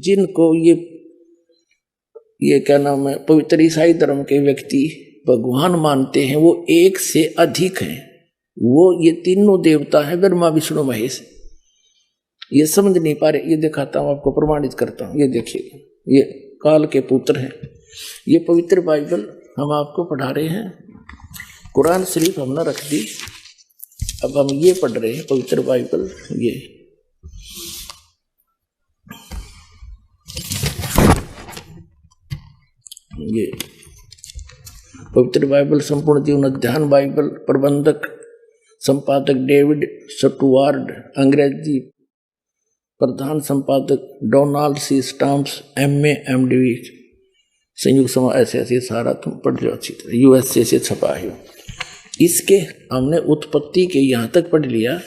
जिनको ये क्या नाम है, पवित्र ईसाई धर्म के व्यक्ति भगवान मानते हैं, वो एक से अधिक हैं। वो ये तीनों देवता है, ब्रह्मा विष्णु महेश। ये समझ नहीं पा रहे, ये दिखाता हूं आपको, प्रमाणित करता हूं। ये देखिए, ये काल के पुत्र हैं। ये पवित्र बाइबल हम आपको पढ़ा रहे हैं। कुरान शरीफ हमने रख दी, अब हम ये पढ़ रहे हैं पवित्र बाइबल। ये पवित्र बाइबल संपूर्ण जीवन अध्ययन बाइबल, प्रबंधक संपादक डेविड स्टुअर्ट, अंग्रेजी प्रधान संपादक Donald C Stamps, MA MD, संयुक्त समाज, ऐसे सारा तुम पढ़ लो अच्छी तरह, USA से छपा है। इसके हमने उत्पत्ति के यहाँ तक पढ़ लिया,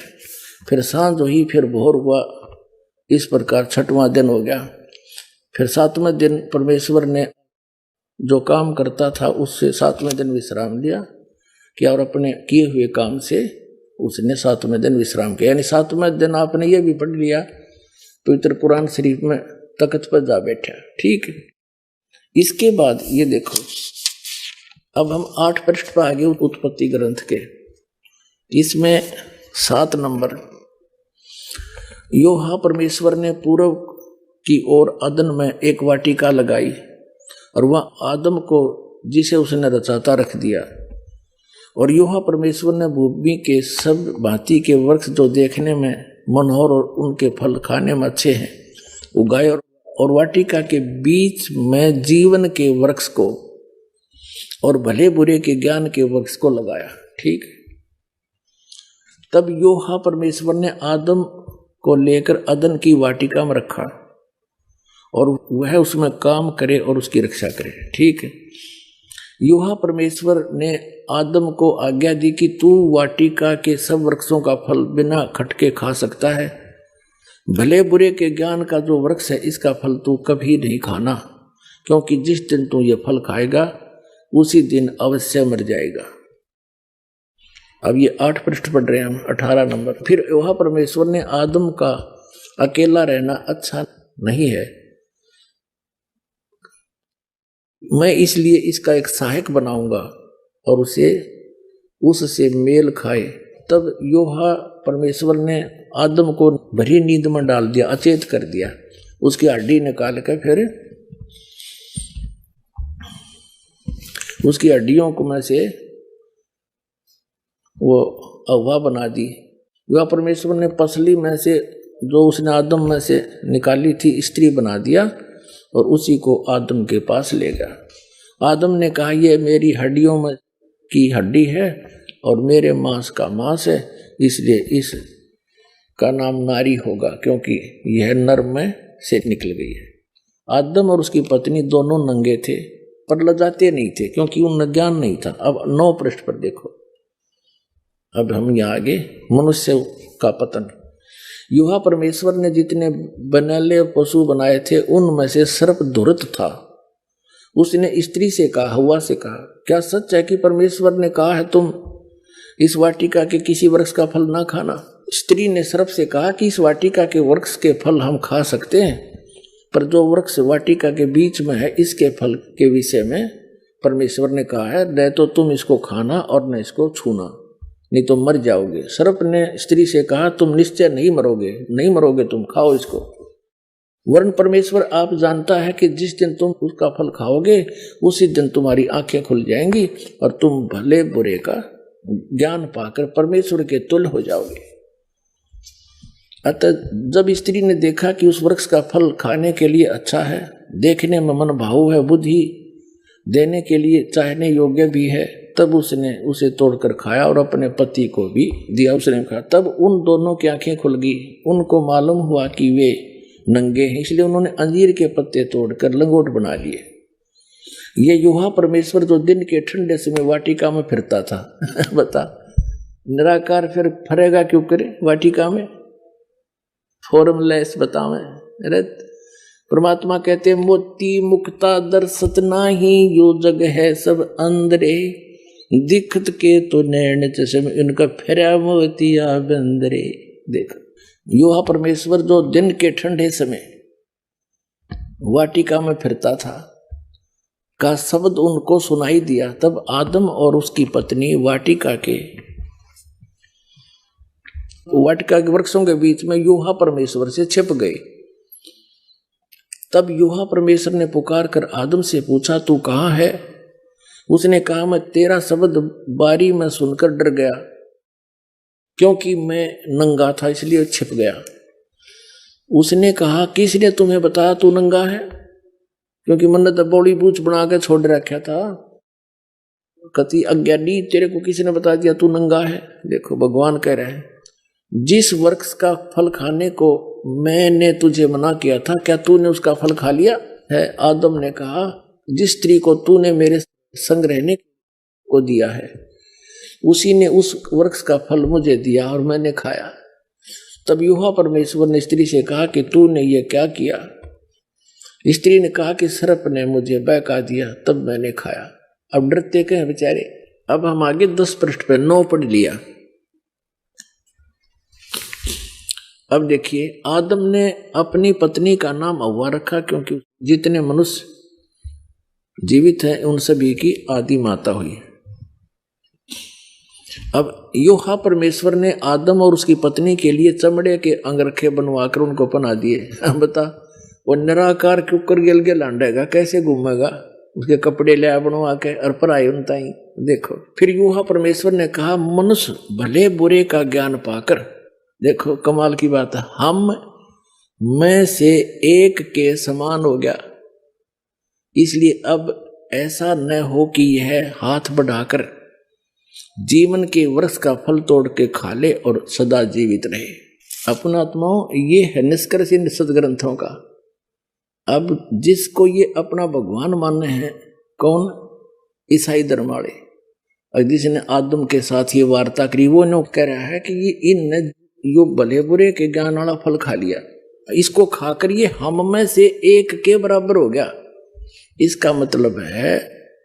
फिर सांझ हुई, फिर भोर हुआ, इस प्रकार 6वां दिन हो गया। फिर 7वें दिन परमेश्वर ने जो काम करता था उससे 7वें दिन विश्राम लिया कि, और अपने किए हुए काम से उसने 7वें दिन विश्राम किया। यानी 7वें दिन आपने ये भी पढ़ लिया पवित्र कुरान शरीफ में, तख्त पर जा बैठा। ठीक है, इसके बाद ये देखो, अब हम 8 पृष्ठ पर आगे उत्पत्ति ग्रंथ के। इसमें 7 नंबर, योहा परमेश्वर ने पूर्व की ओर अदन में एक वाटिका लगाई और वह आदम को जिसे उसने रचाता रख दिया। और योहा परमेश्वर ने भूमि के सब भांति के वृक्ष जो देखने में मनोहर और उनके फल खाने में अच्छे हैं उगाए, और वाटिका के बीच में जीवन के वृक्ष को और भले बुरे के ज्ञान के वृक्ष को लगाया। ठीक, तब योहा परमेश्वर ने आदम को लेकर अदन की वाटिका में रखा और वह उसमें काम करे और उसकी रक्षा करे। ठीक है, योहा परमेश्वर ने आदम को आज्ञा दी कि तू वाटिका के सब वृक्षों का फल बिना खटके खा सकता है, भले बुरे के ज्ञान का जो वृक्ष है इसका फल तू कभी नहीं खाना, क्योंकि जिस दिन तू ये फल खाएगा उसी दिन अवश्य मर जाएगा। अब ये 8 पृष्ठ पढ़ रहे हैं हम, 18 नंबर। फिर योहा परमेश्वर ने आदम का अकेला रहना अच्छा नहीं है, मैं इसलिए इसका एक सहायक बनाऊंगा और उससे मेल खाए। तब योहा परमेश्वर ने आदम को भरी नींद में डाल दिया, अचेत कर दिया। उसकी हड्डी निकाल कर फिर उसकी हड्डियों को में से वो अव्वा बना दी। योहा परमेश्वर ने पसली में से जो उसने आदम में से निकाली थी स्त्री बना दिया और उसी को आदम के पास ले गया। आदम ने कहा, ये मेरी हड्डियों में की हड्डी है और मेरे मांस का मांस है, इसलिए इसका नाम नारी होगा, क्योंकि यह नर में से निकल गई है। आदम और उसकी पत्नी दोनों नंगे थे पर लजाते नहीं थे, क्योंकि उनमें ज्ञान नहीं था। अब 9 पृष्ठ पर देखो, अब हम यहाँ आगे, मनुष्य का पतन। योहा परमेश्वर ने जितने बनैले पशु बनाए थे उनमें से सर्प धूर्त था। उसने स्त्री से कहा, हव्वा से कहा, क्या सच है कि परमेश्वर ने कहा है तुम इस वाटिका के किसी वृक्ष का फल ना खाना? स्त्री ने सर्प से कहा कि इस वाटिका के वृक्ष के फल हम खा सकते हैं, पर जो वृक्ष वाटिका के बीच में है इसके फल के विषय में परमेश्वर ने कहा है, न तो तुम इसको खाना और न इसको छूना, नहीं तो मर जाओगे। सर्प ने स्त्री से कहा, तुम निश्चय नहीं मरोगे, तुम खाओ इसको, वरन परमेश्वर आप जानता है कि जिस दिन तुम उसका फल खाओगे उसी दिन तुम्हारी आंखें खुल जाएंगी और तुम भले बुरे का ज्ञान पाकर परमेश्वर के तुल्य हो जाओगे। अतः जब स्त्री ने देखा कि उस वृक्ष का फल खाने के लिए अच्छा है, देखने में मन भावु है, बुद्धि देने के लिए चाहने योग्य भी है, तब उसने उसे तोड़कर खाया और अपने पति को भी दिया। उसने कहा, तब उन दोनों की आंखें खुल गई, उनको मालूम हुआ कि वे नंगे हैं, इसलिए उन्होंने अंजीर के पत्ते तोड़कर लंगोट बना लिए। ये योहा परमेश्वर जो दिन के ठंडे समय वाटिका में फिरता था बता, निराकार फिर फरेगा क्यों करे वाटिका में? फॉर्मलेस बतावे। अरे परमात्मा कहते हैं, मोती मुक्ता दर्शत नाही, यो जग है सब अंदरे, दिखत के तो नैन चश्मे इनका फेरा मोतिया बंदरे। देखो, योहा परमेश्वर जो दिन के ठंडे समय वाटिका में फिरता था का शब्द उनको सुनाई दिया। तब आदम और उसकी पत्नी वाटिका के वृक्षों के बीच में यूहा परमेश्वर से छिप गए। तब यूहा परमेश्वर ने पुकार कर आदम से पूछा, तू कहाँ है? उसने कहा, मैं तेरा शब्द बारी में सुनकर डर गया, क्योंकि मैं नंगा था इसलिए छिप गया। उसने कहा, किसने तुम्हें बताया तू नंगा है? क्योंकि मैंने तो बड़ी बूझ बना के छोड़ रखा था। कति अज्ञानी, तेरे को किसी ने बता दिया तू नंगा है। देखो भगवान कह रहे हैं, जिस वृक्ष का फल खाने को मैंने तुझे मना किया था, क्या तूने उसका फल खा लिया है? आदम ने कहा, जिस स्त्री को तूने मेरे संग रहने को दिया है, उसी ने उस वृक्ष का फल मुझे दिया और मैंने खाया। तब यूहा परमेश्वर ने स्त्री से कहा कि तूने ये क्या किया? स्त्री ने कहा कि सर्प ने मुझे बहका दिया, तब मैंने खाया। अब डरते कहें बेचारे। अब हम आगे 10 पृष्ठ पे 9 पढ़ लिया। अब देखिए, आदम ने अपनी पत्नी का नाम हव्वा रखा, क्योंकि जितने मनुष्य जीवित हैं उन सभी की आदि माता हुई। अब यूहा परमेश्वर ने आदम और उसकी पत्नी के लिए चमड़े के अंगरखे बनवाकर उनको पहना दिए। अब बता, वो निराकार के ऊपर गिल गिल लांडेगा, कैसे घूमेगा? उसके कपड़े ले बनवा के और पराई उनता ही। देखो, फिर यूहा परमेश्वर ने कहा, मनुष्य भले बुरे का ज्ञान पाकर, देखो कमाल की बात है, हम में से एक के समान हो गया। इसलिए अब ऐसा न हो कि यह हाथ बढ़ाकर जीवन के वृक्ष का फल तोड़ के खा ले और सदा जीवित रहे। अपना आत्माओं, ये है निष्कर्ष इन सदग्रंथों का। अब जिसको ये अपना भगवान मानने हैं, कौन? ईसाई धर्म वाले। और जिसने आदम के साथ ये वार्ता करी, वो ने कह रहा है कि ये इन यो भले बुरे के ज्ञान वाला फल खा लिया, इसको खाकर ये हम में से एक के बराबर हो गया। इसका मतलब है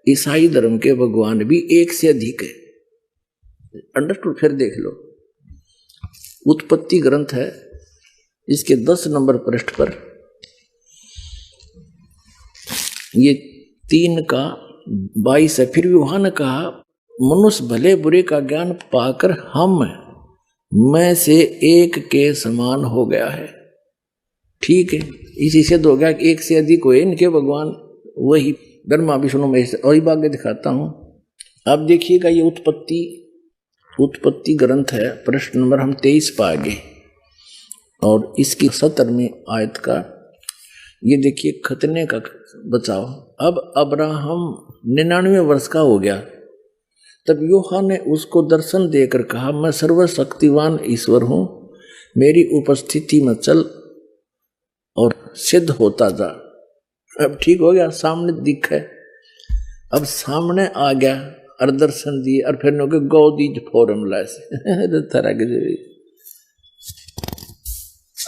ईसाई धर्म के भगवान भी एक से अधिक है। अंडरस्टूड? फिर देख लो, उत्पत्ति ग्रंथ है, इसके 10 नंबर पृष्ठ पर ये 3 का 22 है। फिर यूहा ने कहा, मनुष्य भले बुरे का ज्ञान पाकर हम में से एक के समान हो गया है। ठीक है, इसी से हो गया कि एक से अधिक हुए इनके भगवान, वही ब्रह्मा विष्णु महेश। और ये आगे दिखाता हूं। अब देखिएगा, ये उत्पत्ति ग्रंथ है, प्रश्न नंबर हम 23 पा गए, और इसकी 17वीं आयत का ये देखिए, खतने का बचाव। अब अब्राहम 99 वर्ष का हो गया। तब यूहा ने उसको दर्शन देकर कहा, मैं सर्वशक्तिवान ईश्वर हूं, मेरी उपस्थिति में चल और सिद्ध होता जा। अब ठीक हो गया, सामने दिख है। अब सामने आ गया और दर्शन दिए, और फिर नोके गौदीज फॉर्मूला से तरह के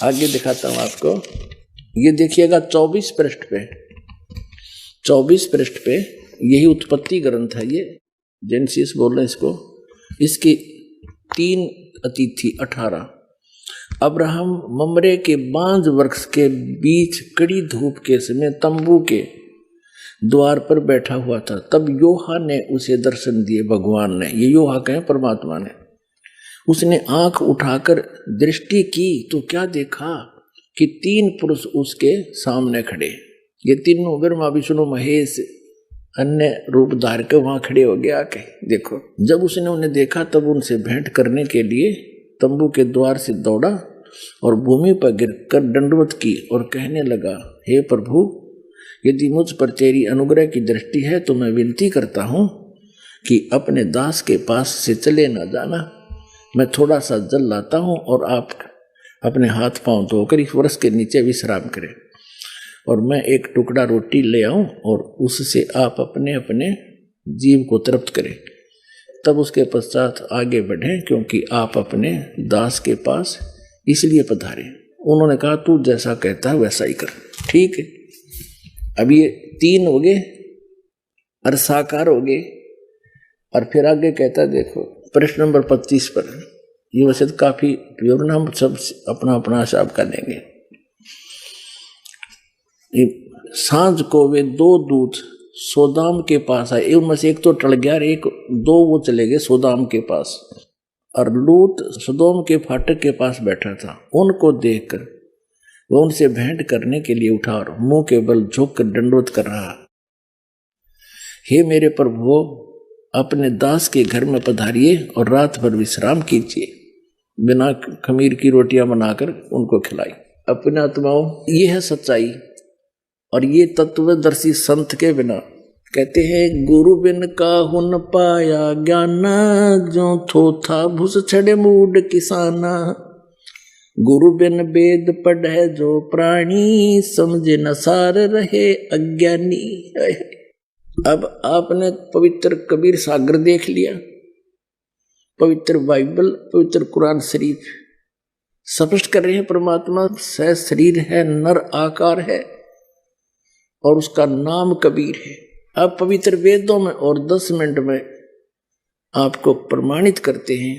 आगे दिखाता हूं आपको। ये देखिएगा 24 पृष्ठ पे, 24 पृष्ठ पे यही उत्पत्ति ग्रंथ है, ये जेनेसिस बोल रहे हैं इसको। इसकी 3 अतिथि 18। अब्राहम ममरे के बांज वृक्ष के बीच कड़ी धूप के समय तंबू के द्वार पर बैठा हुआ था। तब यूहा ने उसे दर्शन दिए। भगवान ने, ये यूहा कहे परमात्मा ने। उसने आंख उठाकर दृष्टि की तो क्या देखा कि 3 पुरुष उसके सामने खड़े। ये तीनों ब्रह्मा विष्णु महेश अन्य रूप धार के वहां खड़े हो गया के। देखो, जब उसने उन्हें देखा तब उनसे भेंट करने के लिए तंबू के द्वार से दौड़ा और भूमि पर गिरकर दंडवत की और कहने लगा, हे प्रभु, यदि मुझ पर तेरी अनुग्रह की दृष्टि है तो मैं विनती करता हूं कि अपने दास के पास से चले न जाना। मैं थोड़ा सा जल लाता हूं और आप अपने हाथ पांव धोकर इस वृक्ष के नीचे विश्राम करें, और मैं एक टुकड़ा रोटी ले आऊं और उससे आप अपने अपने जीव को तृप्त करें। तब उसके पश्चात आगे बढ़ें, क्योंकि आप अपने दास के पास इसलिए पधारे। उन्होंने कहा, तू जैसा कहता है वैसा ही कर। ठीक है, अब ये 3 हो गए और साकार हो गए। और फिर आगे कहता, देखो प्रश्न नंबर 25 पर, ये वैसे तो काफी प्योर ना, हम सब अपना अपना हिसाब कर लेंगे। सांझ को वे दो दूत सोदाम के पास आए, उनमें से एक तो टल गया और एक दो वो चले गए सोदाम के पास, और लूत सदोम के फाटक के पास बैठा था। उनको देखकर वो उनसे भेंट करने के लिए उठा और मुंह के बल झुक कर दंडवत कर रहा, हे मेरे प्रभु, अपने दास के घर में पधारिए और रात भर विश्राम कीजिए। बिना खमीर की रोटियां बनाकर उनको खिलाई। अपने आत्माओं, ये है सच्चाई। और ये तत्वदर्शी संत के बिना, कहते हैं गुरु बिन काहू न पाया ज्ञाना, जो थोथा भूस छड़े मूड किसाना। गुरु बिन वेद पढ़े जो प्राणी, समझे न सार रहे अज्ञानी। अब आपने पवित्र कबीर सागर देख लिया, पवित्र बाइबल, पवित्र कुरान शरीफ स्पष्ट कर रहे हैं परमात्मा सह शरीर है, नर आकार है और उसका नाम कबीर है। अब पवित्र वेदों में और 10 मिनट में आपको प्रमाणित करते हैं।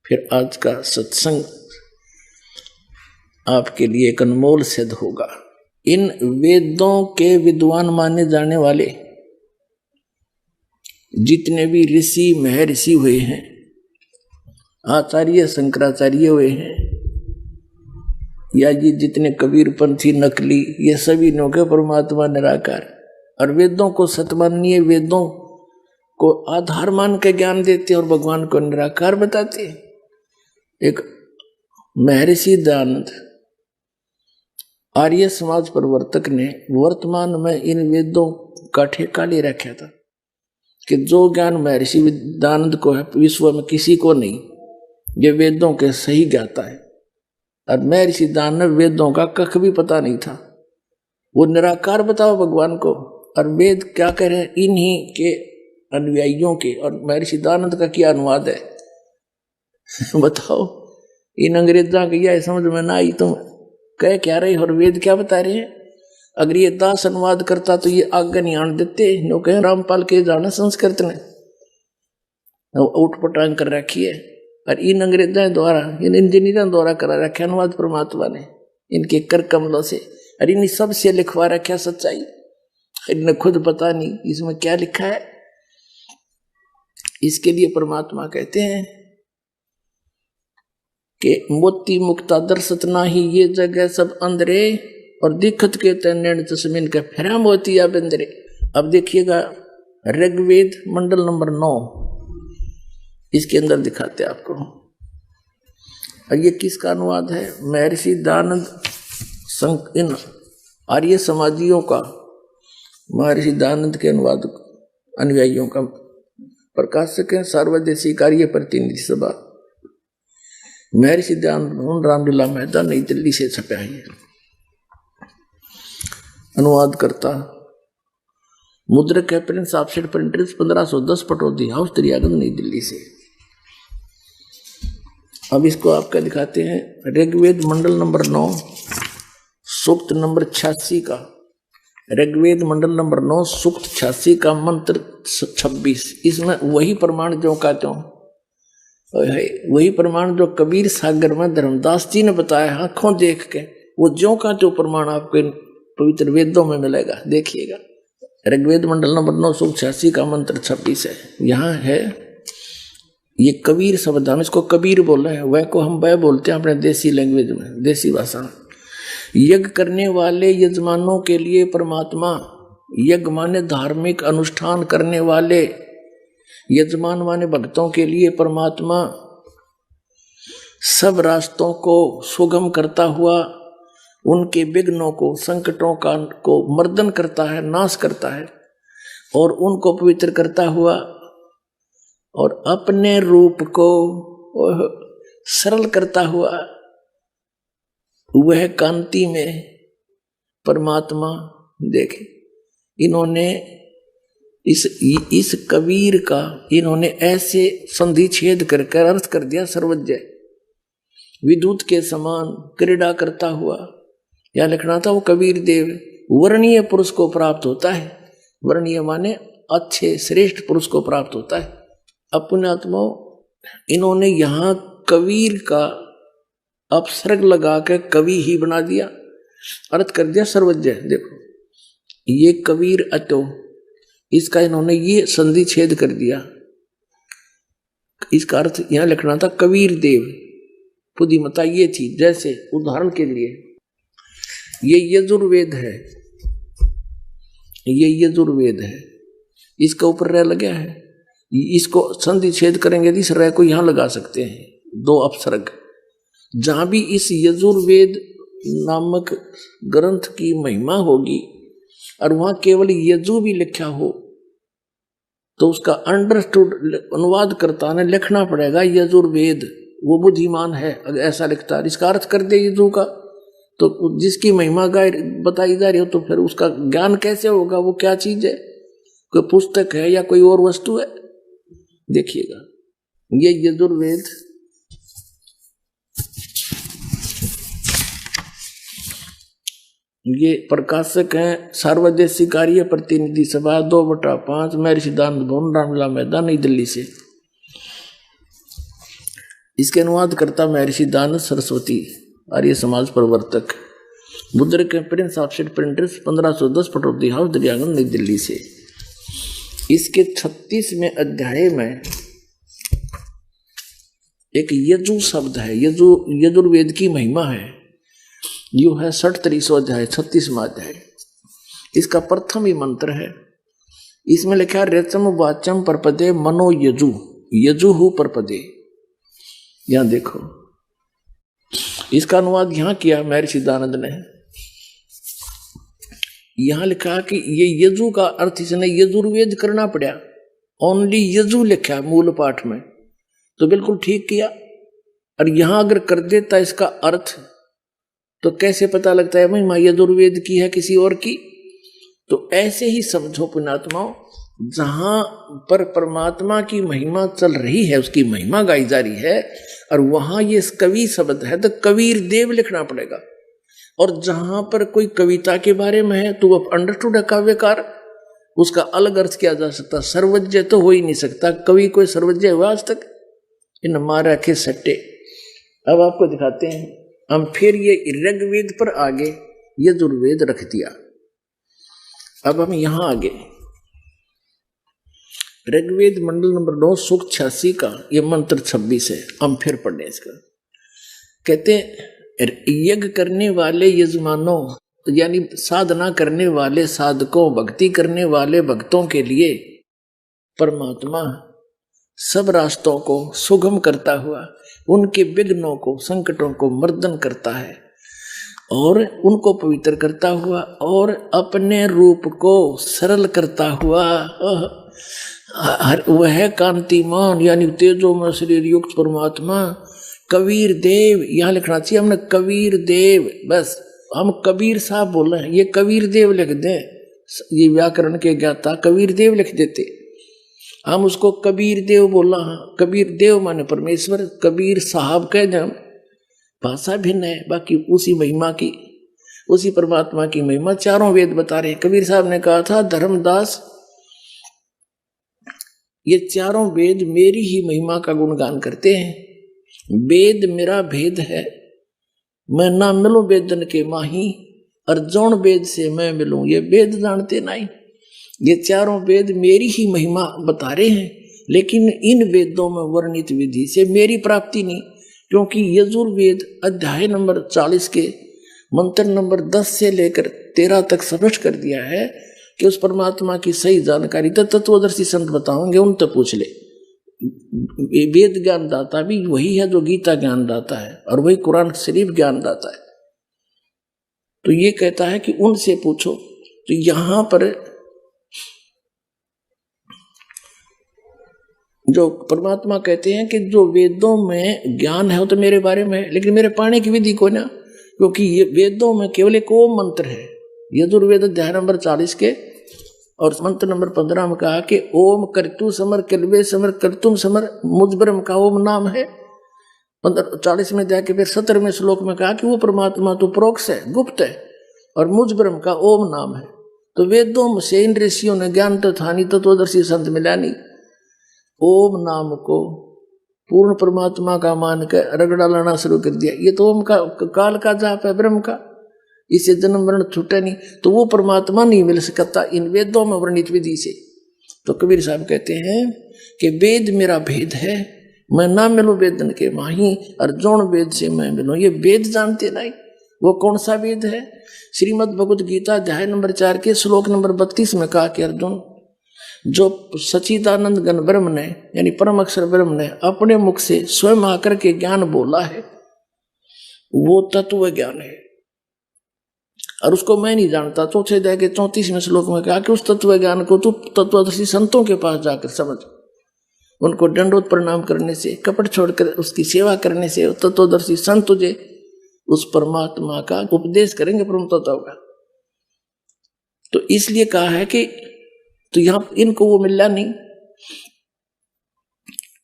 फिर आज का सत्संग आपके लिए एक अनमोल सिद्ध होगा। इन वेदों के विद्वान माने जाने वाले जितने भी ऋषि महर्षि हुए हैं, आचार्य शंकराचार्य हुए हैं, या ये जितने कबीरपंथी नकली, ये सभी नो के परमात्मा निराकार और वेदों को सत्य मानिए, वेदों को आधार मान के ज्ञान देते और भगवान को निराकार बताते। एक महर्षि दयानंद आर्य समाज प्रवर्तक ने वर्तमान में इन वेदों का ठेका ले रखा था कि जो ज्ञान महर्षि दयानंद को है विश्व में किसी को नहीं, ये वेदों के सही ज्ञाता है। और महर्षि दयानंद वेदों का कख भी पता नहीं था, वो निराकार बताओ भगवान को, और वेद क्या कह रहे हैं इन्हीं के अनुयायियों के। और महर्षि दयानंद का क्या अनुवाद है बताओ, इन अंग्रेजों की यह समझ में ना आई, तुम कह क्या रहे और वेद क्या बता रहे हैं। अगर ये दास अनुवाद करता तो ये आगे नहीं आने देते, नो कहे रामपाल के जाना संस्कृत ने उठ पटांग कर रखी है। और इन अंग्रेजों द्वारा, इन इंजीनियरों द्वारा करा रखा अनुवाद परमात्मा ने इनके कर कमलों से, और इन सब से लिखवा रखा सच्चाई। इन्हें खुद पता नहीं इसमें क्या लिखा है। इसके लिए परमात्मा कहते हैं कि मोती मुक्ता दर्शत नाही, ये जगह सब अंधरे, और दिखत के तैन तस्मीन का फेरा मोती या बंदरे। अब देखिएगा ऋग्वेद मंडल नंबर 9, इसके अंदर दिखाते हैं आपको। और ये किसका अनुवाद है? महर्षि दयानंद इन आर्य समाजियों का, महर्षि दयानंद के अनुवाद अनुयायियों का प्रकाशक है सर्वदेशी कार्य प्रतिनिधि सभा, महर्षि दयानंद रामलीला मेहता, नई दिल्ली से छपा है। अनुवाद करता मुद्रक है Prince offset printers 1510 Pataudi house Daryaganj नई दिल्ली से। अब इसको आपका दिखाते हैं ऋग्वेद मंडल नंबर 9 सूक्त नंबर 86 का, ऋग्वेद मंडल नंबर 9 सूक्त 86 का मंत्र 26। इसमें वही प्रमाण जो का त्यों, वही प्रमाण जो कबीर सागर में धर्मदास जी ने बताया आंखों देख के, वो ज्यों का त्यों प्रमाण आपको पवित्र वेदों में मिलेगा। देखिएगा ऋग्वेद मंडल नंबर 9 सूक्त 86 का मंत्र 26 है। यहाँ है ये कबीर शब्द, हम इसको कबीर बोल रहे हैं, वह को हम वह बोलते हैं अपने देसी लैंग्वेज में, देसी भाषा में। यज्ञ करने वाले यजमानों के लिए परमात्मा, यज्ञ माने धार्मिक अनुष्ठान करने वाले यजमान माने भक्तों के लिए परमात्मा सब रास्तों को सुगम करता हुआ उनके विघ्नों को, संकटों को मर्दन करता है, नाश करता है, और उनको पवित्र करता हुआ और अपने रूप को सरल करता हुआ वह कांति में परमात्मा देखे। इन्होंने इस कबीर का इन्होंने ऐसे संधि छेद कर अर्थ कर दिया सर्वज्ञ, विद्युत के समान क्रीड़ा करता हुआ। या लिखना था वो कबीर देव वर्णीय पुरुष को प्राप्त होता है, वर्णीय माने अच्छे श्रेष्ठ पुरुष को प्राप्त होता है। अपने आत्मा इन्होंने यहाँ कबीर का अपसर्ग लगा के कवि ही बना दिया, अर्थ कर दिया सर्वज्ञ। देखो ये कबीर अतो, इसका इन्होंने ये संधि छेद कर दिया। इसका अर्थ यहां लिखना था कबीर देव। बुद्धिमता ये थी, जैसे उदाहरण के लिए ये यजुर्वेद है, ये यजुर्वेद है, इसका ऊपर रह लगा है, इसको संधि छेद करेंगे तो इस रह को यहां लगा सकते हैं, दो अपसर्ग। जहां भी इस यजुर्वेद नामक ग्रंथ की महिमा होगी और वहां केवल यजु भी लिखा हो तो उसका अंडरस्टूड अनुवाद करता ने लिखना पड़ेगा यजुर्वेद। वो बुद्धिमान है अगर ऐसा लिखता है, इसका अर्थ कर दे यजु का, तो जिसकी महिमा बताई जा रही हो तो फिर उसका ज्ञान कैसे होगा, वो क्या चीज है, कोई पुस्तक है या कोई और वस्तु है। देखिएगा ये यजुर्वेद ये प्रकाशक हैं सार्वदेशिक कार्य प्रतिनिधि सभा 2/5 महर्षि दानंद भवन रामलीला मैदान नई दिल्ली से। इसके अनुवाद करता महर्षि दानंद सरस्वती आर्य समाज प्रवर्तक। मुद्रक के Prince offset printers 1510 Pataudi house Daryaganj नई दिल्ली से। इसके 36वें अध्याय में एक यजु शब्द है, यजुर्वेद की महिमा है। यू है 63वां अध्याय 36वां अध्याय। इसका प्रथम ही मंत्र है, इसमें लिखा है रेचम वाचम परपदे मनो यजु, यजुहु परपदे। यहां देखो इसका अनुवाद यहां किया महर्षि दानंद ने। यहां लिखा कि ये यजु का अर्थ इसने यजुर्वेद करना पड़ा, ओनली यजु लिखा मूल पाठ में, तो बिल्कुल ठीक किया। और यहां अगर कर देता इसका अर्थ तो कैसे पता लगता है महिमा यजुर्वेद की है किसी और की। तो ऐसे ही समझो पुण्यात्माओं, जहां पर परमात्मा की महिमा चल रही है, उसकी महिमा गाई जा रही है, और वहां ये कवि शब्द है तो कबीर देव लिखना पड़ेगा। और जहां पर कोई कविता के बारे में है तो वह अंडरस्टूड है काव्यकार, उसका अलग अर्थ किया जा सकता। सर्वज्ञ तो हो ही नहीं सकता, कवि कोई सर्वज्ञ हुआ आज तक, इन मारा के सट्टे। अब आपको दिखाते हैं हम, फिर ये ऋग्वेद पर आगे यजुर्वेद रख दिया। अब हम यहां आगे ऋग्वेद मंडल नंबर 9 सूक्त 86 का ये मंत्र 26 है। हम फिर पढ़ने इसका। कहते हैं यज्ञ करने वाले यजमानों, यानी साधना करने वाले साधकों, भक्ति करने वाले भक्तों के लिए परमात्मा सब रास्तों को सुगम करता हुआ उनके विघ्नों को, संकटों को मर्दन करता है और उनको पवित्र करता हुआ और अपने रूप को सरल करता हुआ वह कांतिमान यानी तेजो में शरीर युक्त परमात्मा कबीर देव। यहाँ लिखना चाहिए हमने कबीर देव, बस हम कबीर साहब बोल रहे हैं, ये कबीर देव लिख दें, ये व्याकरण के ज्ञाता कबीर देव लिख देते, हम उसको कबीर देव बोला। हाँ, कबीर देव माने परमेश्वर, कबीर साहब कह जाए, भाषा भिन्न है, बाकी उसी महिमा की, उसी परमात्मा की महिमा चारों वेद बता रहे हैं। कबीर साहब ने कहा था धर्मदास, ये चारों वेद मेरी ही महिमा का गुणगान करते हैं। वेद मेरा भेद है, मैं ना मिलूं वेदन के माही, और जौन वेद से मैं मिलूं ये वेद जानते नहीं। ये चारों वेद मेरी ही महिमा बता रहे हैं, लेकिन इन वेदों में वर्णित विधि से मेरी प्राप्ति नहीं, क्योंकि यजुर्वेद अध्याय नंबर 40 के मंत्र नंबर 10 से लेकर 13 तक स्पष्ट कर दिया है कि उस परमात्मा की सही जानकारी तो तत्वदर्शी संत बताओगे, उन तो पूछ ले। वेद ज्ञान दाता भी वही है जो गीता ज्ञान दाता है, और वही कुरान शरीफ ज्ञान दाता है। तो ये कहता है कि उनसे पूछो। तो यहां पर जो परमात्मा कहते हैं कि जो वेदों में ज्ञान है वो तो मेरे बारे में है, लेकिन मेरे पाने की विधि को ना, क्योंकि ये वेदों में केवल एक ओम मंत्र है। यजुर्वेद अध्याय नंबर 40 के और मंत्र नंबर 15 में कहा कि ओम कर्तु समर किलवे समर कर्तुम समर, मुझ ब्रह्म का ओम नाम है। 40 में जाके फिर 17वें श्लोक में कहा कि वो परमात्मा तो प्रोक्ष है, गुप्त है, और मुझ ब्रह्म का ओम नाम है। तो वेदों से इन ऋषियों ने ज्ञान तो था नहीं, तत्वदर्शी संत मिला नहीं, ओम नाम को पूर्ण परमात्मा का मान कर रगड़ा लाना शुरू कर दिया। ये तो ओम का काल का जाप है, ब्रह्म का, इससे जन्म मरण छूटे नहीं, तो वो परमात्मा नहीं मिल सकता इन वेदों में वर्णित विधि से। तो कबीर साहब कहते हैं कि वेद मेरा भेद है, मैं ना मिलूं वेदन के माही, और जौन वेद से मैं मिलूं। ये वेद जानते नहीं, वो कौन सा वेद है? श्रीमद् भगवद गीता अध्याय नंबर 4 के श्लोक नंबर 32 में कहा कि अर्जुन, जो सच्चिदानंद घन ब्रह्म ने यानी परम अक्षर ब्रह्म ने अपने मुख से स्वयं आकर के ज्ञान बोला है, वो तत्व ज्ञान है, और उसको मैं नहीं जानता। चौथे अध्याय के 34वें श्लोक में कहा कि उस तत्व ज्ञान को तू तत्वदर्शी संतों के पास जाकर समझ, उनको दंडोत प्रणाम करने से, कपट छोड़कर उसकी सेवा करने से तत्वदर्शी संत तुझे उस परमात्मा का उपदेश करेंगे, परम तत्व का। तो इसलिए कहा है कि तो यहां इनको वो मिला नहीं,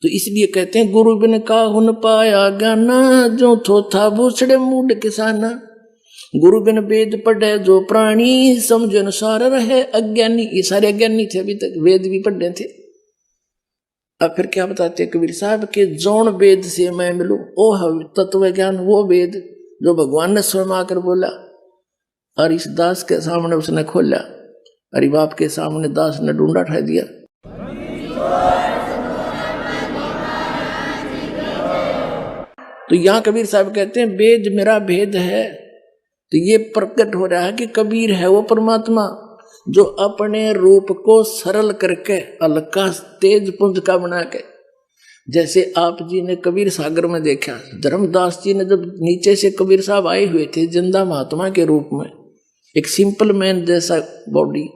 तो इसलिए कहते हैं गुरु बिन काहुन पाया ज्ञाना, जो थोथा भूसड़े मूड किसाना। गुरु बिन वेद पढ़े जो प्राणी, समझ अनुसार रहे अज्ञानी। ये सारे अज्ञानी थे, अभी तक वेद भी पढ़े थे। अब फिर क्या बताते कबीर साहब के जौन वेद से मैं मिलूं, ओ तत्व ज्ञान, वो वेद जो भगवान ने स्वयं आकर बोला, और इस दास के सामने उसने खोला, अरे बाप के सामने दास ने डूंडा उठा दिया। तो यहां कबीर साहब कहते हैं वेद मेरा भेद है। तो ये प्रकट हो रहा है कि कबीर है वो परमात्मा जो अपने रूप को सरल करके हल्का तेज पुंज का बना के, जैसे आप जी ने कबीर सागर में देखा, धर्मदास जी ने जब नीचे से कबीर साहब आए हुए थे जिंदा महात्मा के रूप में, एक सिंपल मैन जैसा बॉडी,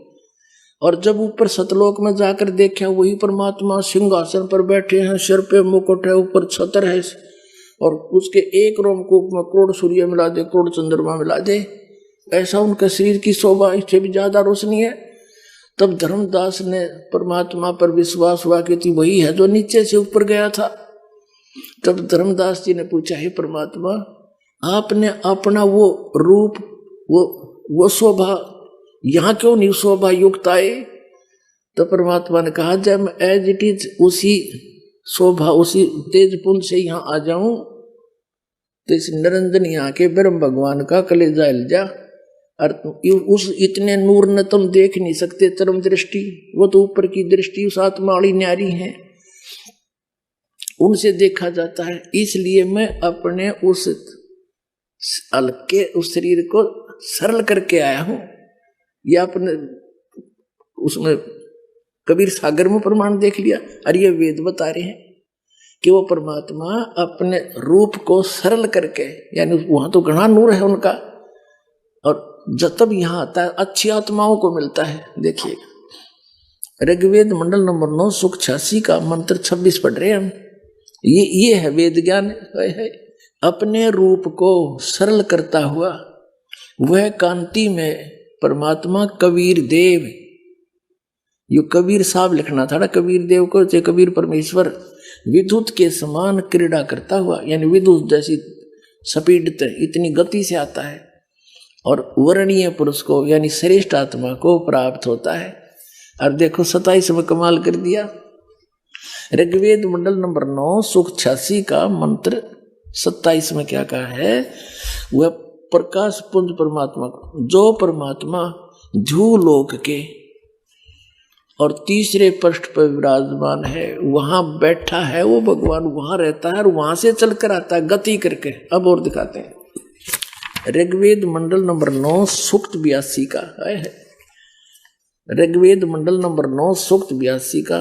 और जब ऊपर सतलोक में जाकर देखा वही परमात्मा सिंहासन पर बैठे हैं, सिर पे मुकुट है, ऊपर छतर है, और उसके एक रोमकूप में करोड़ सूर्य मिला दे, करोड़ चंद्रमा मिला दे, ऐसा उनका शरीर की शोभा, इससे भी ज्यादा रोशनी है। तब धर्मदास ने परमात्मा पर विश्वास हुआ कि वही है जो नीचे से ऊपर गया था। तब धर्मदास जी ने पूछा, हे परमात्मा, आपने अपना वो रूप, वो शोभा यहाँ क्यों नहीं शोभा युक्त आए? तो परमात्मा ने कहा, जब मैं एज इट इज उसी शोभा उसी तेजपुंज से यहाँ आ जाऊं तो इस निरंजन यहाँ के ब्रह्म भगवान का कलेजा हिल जा, और उस इतने नूर न तुम देख नहीं सकते चरम दृष्टि, वो तो ऊपर की दृष्टि उस आत्मा वाली न्यारी है, उनसे देखा जाता है। इसलिए मैं अपने उस हल्के उस शरीर को सरल करके आया हूं। या अपने उसमें कबीर सागर में प्रमाण देख लिया, और ये वेद बता रहे हैं कि वो परमात्मा अपने रूप को सरल करके, यानी वहां तो घना नूर है उनका, और जब यहाँ आता है अच्छी आत्माओं को मिलता है। देखिएगा ऋग्वेद मंडल नंबर 9 सुख 86 का मंत्र 26 पढ़ रहे हैं हम। ये है वेद ज्ञान है। अपने रूप को सरल करता हुआ वह कांति में परमात्मा कबीर देव, यो कबीर साहब लिखना था ना कबीर देव को, चाहे कबीर परमेश्वर, विद्युत के समान क्रीड़ा करता हुआ, यानी विद्युत जैसी स्पीड इतनी गति से आता है, और वर्णीय पुरुष को यानी श्रेष्ठ आत्मा को प्राप्त होता है। और देखो 27 में कमाल कर दिया। ऋग्वेद मंडल नंबर 9 सुख 86 का मंत्र 27 में क्या कहा है? वह प्रकाश पुंज परमात्मा को, जो परमात्मा ध्रुवलोक के और तीसरे पृष्ठ पर विराजमान है, वहां बैठा है वो भगवान, वहां रहता है और वहां से चलकर आता है गति करके। अब और दिखाते हैं ऋग्वेद मंडल नंबर 9 सूक्त 82 का है। ऋग्वेद मंडल नंबर 9 सूक्त 82 का,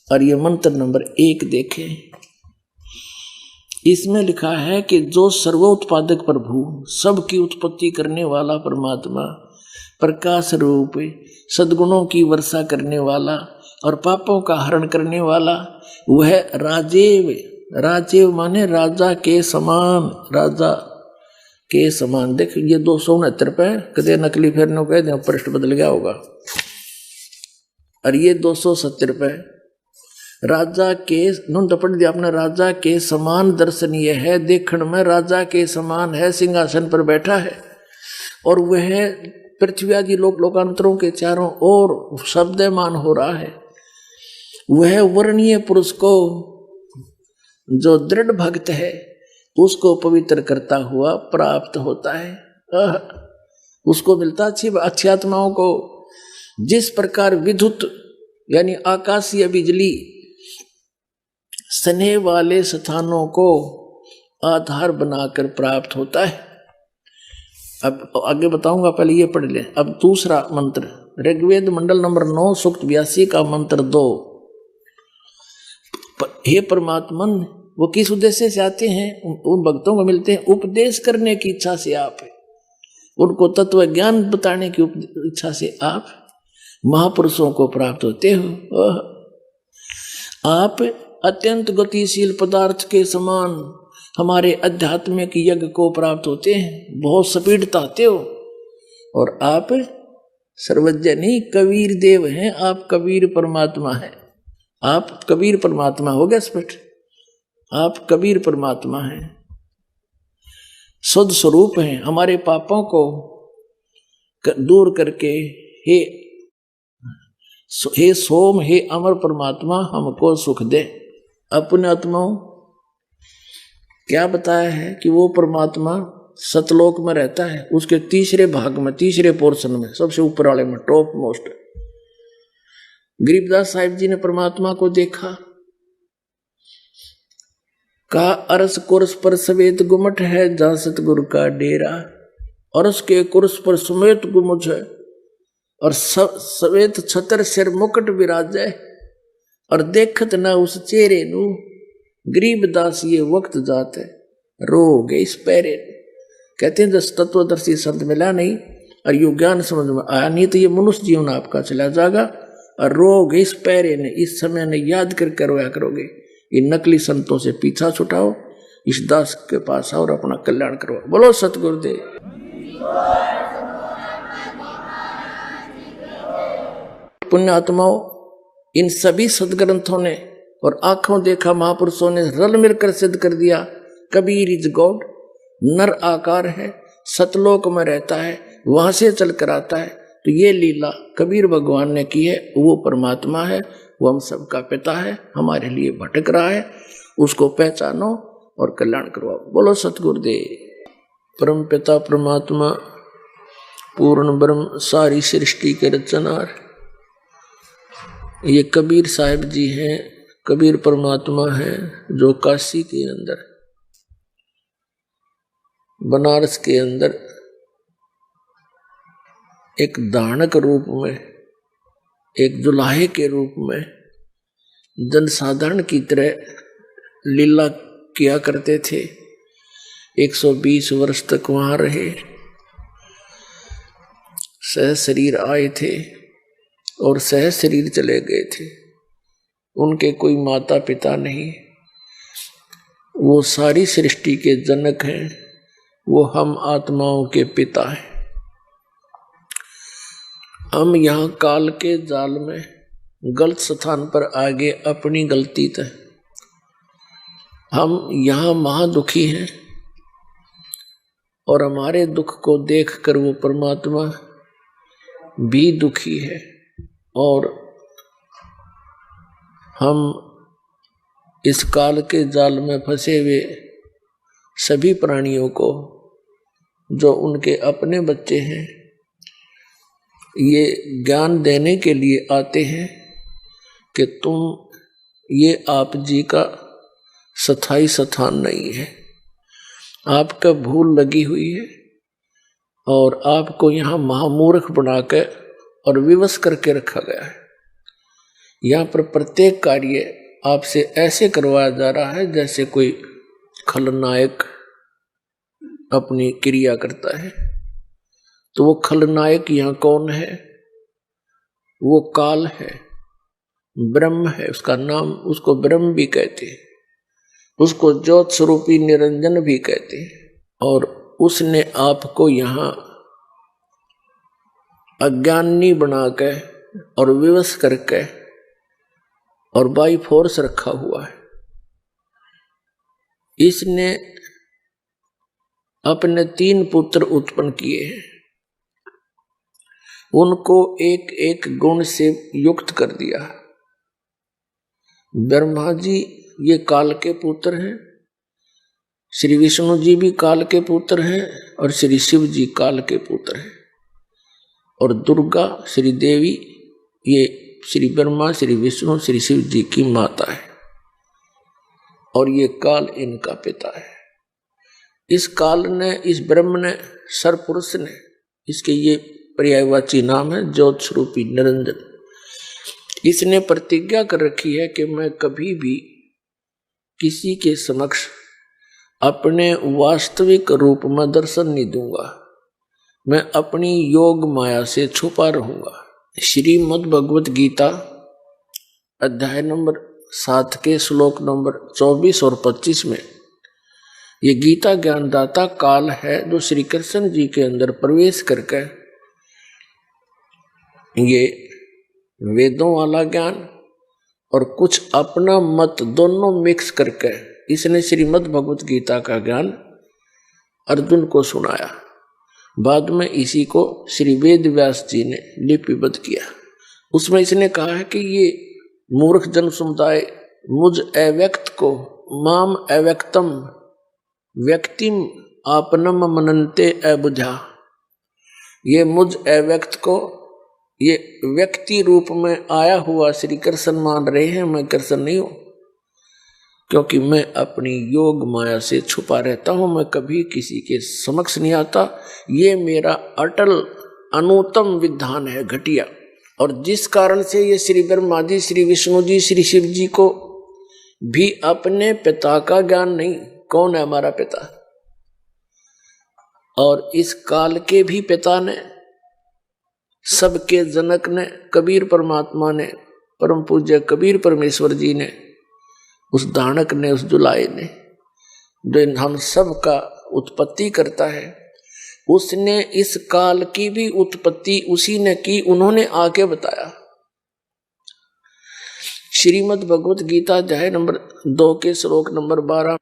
और ये मंत्र नंबर 1 देखें। इसमें लिखा है कि जो सर्वोत्पादक प्रभु, सबकी उत्पत्ति करने वाला परमात्मा, प्रकाश रूप, सद्गुणों की वर्षा करने वाला और पापों का हरण करने वाला, वह राजेव, राजेव माने राजा के समान, राजा के समान। देख ये 269 पे कदे नकली फेरने कह दें, पृष्ठ बदल गया होगा, और ये 270 पे राजा के नुंद पढ़ दिया अपने, राजा के समान दर्शनीय है, देखण में राजा के समान है, सिंहासन पर बैठा है, और वह पृथ्वी आदि लोकांतरों के चारों ओर शब्दमान हो रहा है। वह वर्णीय पुरुष को, जो दृढ़ भक्त है, उसको पवित्र करता हुआ प्राप्त होता है। उसको मिलता अच्छी आत्माओं को। जिस प्रकार विद्युत यानी आकाशीय बिजली स्नेह वाले स्थानों को आधार बनाकर प्राप्त होता है। अब आगे बताऊंगा, पहले ये पढ़ ले। अब दूसरा मंत्र, ऋग्वेद मंडल नंबर 9 सूक्त 82 का मंत्र 2। हे परमात्मन, वो किस उद्देश्य से आते हैं? उन भक्तों को मिलते हैं उपदेश करने की इच्छा से आप, उनको तत्व ज्ञान बताने की इच्छा से आप महापुरुषों को प्राप्त होते हो। आप अत्यंत गतिशील पदार्थ के समान हमारे आध्यात्मिक यज्ञ को प्राप्त होते हैं, बहुत स्पीड आते हो। और आप सर्वज्ञ नहीं, कबीर देव हैं, आप कबीर परमात्मा हैं। आप कबीर परमात्मा हो गया स्पष्ट, आप कबीर परमात्मा हैं, शुद्ध स्वरूप हैं। हमारे पापों को दूर करके हे सोम, हे अमर परमात्मा, हमको सुख दे। अपने आत्माओं क्या बताया है कि वो परमात्मा सतलोक में रहता है, उसके तीसरे भाग में, तीसरे पोर्शन में, सबसे ऊपर वाले में, टॉप मोस्ट। गरीबदास साहिब जी ने परमात्मा को देखा, कहा अरस कुर्स पर सवेत गुमट है, जहां सतगुरु का डेरा। अरस के कुर्स पर समेत गुमट है और सवेत छतर सिर मुकुट विराजे, और देखत ना उस चेहरे नू, गरीबदास ये वक्त जात है, रो गए इस पैरे। कहते हैं जब तत्वदर्शी संत मिला नहीं और यो ज्ञान समझ में आया नहीं, तो ये मनुष्य जीवन आपका चला जाएगा। और रो गए इस पैरे ने, इस समय ने याद करके रोया करोगे। ये नकली संतों से पीछा छुटाओ, इस दास के पास आओ और अपना कल्याण करो। बोलो सतगुरुदेव। पुण्यात्माओं, इन सभी सदग्रंथों ने और आंखों देखा महापुरुषों ने रल मिलकर सिद्ध कर दिया, कबीर इज गॉड, नर आकार है, सतलोक में रहता है, वहां से चल कर आता है। तो ये लीला कबीर भगवान ने की है, वो परमात्मा है, वो हम सबका पिता है, हमारे लिए भटक रहा है, उसको पहचानो और कल्याण करवाओ। बोलो सतगुरुदेव। परम पिता परमात्मा पूर्ण ब्रह्म सारी सृष्टि के रचनार, ये कबीर साहिब जी हैं, कबीर परमात्मा हैं, जो काशी के अंदर, बनारस के अंदर एक दानक रूप में, एक जुलाहे के रूप में जनसाधारण की तरह लीला किया करते थे। 120 वर्ष तक वहां रहे, सह शरीर आए थे और सह शरीर चले गए थे। उनके कोई माता पिता नहीं, वो सारी सृष्टि के जनक हैं, वो हम आत्माओं के पिता हैं। हम यहाँ काल के जाल में गलत स्थान पर आगे अपनी गलती तय, हम यहाँ महादुखी हैं और हमारे दुख को देखकर वो परमात्मा भी दुखी है। और हम इस काल के जाल में फंसे हुए सभी प्राणियों को, जो उनके अपने बच्चे हैं, ये ज्ञान देने के लिए आते हैं कि तुम, ये आप जी का स्थायी स्थान नहीं है, आपका भूल लगी हुई है और आपको यहाँ महामूर्ख बनाकर और विवश करके रखा गया है। यहाँ पर प्रत्येक कार्य आपसे ऐसे करवाया जा रहा है जैसे कोई खलनायक अपनी क्रिया करता है। तो वो खलनायक यहाँ कौन है? वो काल है, ब्रह्म है, उसका नाम, उसको ब्रह्म भी कहते हैं, उसको ज्योत स्वरूपी निरंजन भी कहते हैं। और उसने आपको यहाँ अज्ञानी बनाकर और विवश करके और बाई फोर्स रखा हुआ है। इसने अपने 3 पुत्र उत्पन्न किए हैं, उनको एक एक गुण से युक्त कर दिया। ब्रह्मा जी ये काल के पुत्र हैं, श्री विष्णु जी भी काल के पुत्र हैं और श्री शिव जी काल के पुत्र हैं, और दुर्गा श्री देवी ये श्री ब्रह्मा श्री विष्णु श्री शिव जी की माता है, और ये काल इनका पिता है। इस काल ने, इस ब्रह्म ने, सरपुरुष ने, इसके ये पर्यायवाची नाम है ज्योत स्वरूपी निरंजन। इसने प्रतिज्ञा कर रखी है कि मैं कभी भी किसी के समक्ष अपने वास्तविक रूप में दर्शन नहीं दूंगा, मैं अपनी योग माया से छुपा रहूंगा। श्रीमद् भगवत गीता अध्याय नंबर 7 के श्लोक नंबर 24 और 25 में ये गीता ज्ञानदाता काल है जो श्री कृष्ण जी के अंदर प्रवेश करके ये वेदों वाला ज्ञान और कुछ अपना मत दोनों मिक्स करके इसने श्रीमद् भगवत गीता का ज्ञान अर्जुन को सुनाया। बाद में इसी को श्री वेद व्यास जी ने लिपिबद्ध किया। उसमें इसने कहा है कि ये मूर्ख जन समुदाय मुझ अव्यक्त को माम अव्यक्तम व्यक्तिम आपनम मनन्ते अबुझा, ये मुझ अव्यक्त को ये व्यक्ति रूप में आया हुआ श्री कृष्ण मान रहे हैं। मैं कृष्ण नहीं हूं, क्योंकि मैं अपनी योग माया से छुपा रहता हूं, मैं कभी किसी के समक्ष नहीं आता। ये मेरा अटल अनुत्तम विधान है घटिया, और जिस कारण से ये श्री ब्रह्मा जी श्री विष्णु जी श्री शिव जी को भी अपने पिता का ज्ञान नहीं, कौन है हमारा पिता, और इस काल के भी पिता ने, सबके जनक ने, कबीर परमात्मा ने, परम पूज्य कबीर परमेश्वर जी ने, उस दानक ने, उस जुलाए ने, जो हम सब का उत्पत्ति करता है, उसने इस काल की भी उत्पत्ति उसी ने की, उन्होंने आके बताया। श्रीमद् भगवत गीता अध्याय नंबर 2 के श्लोक नंबर 12,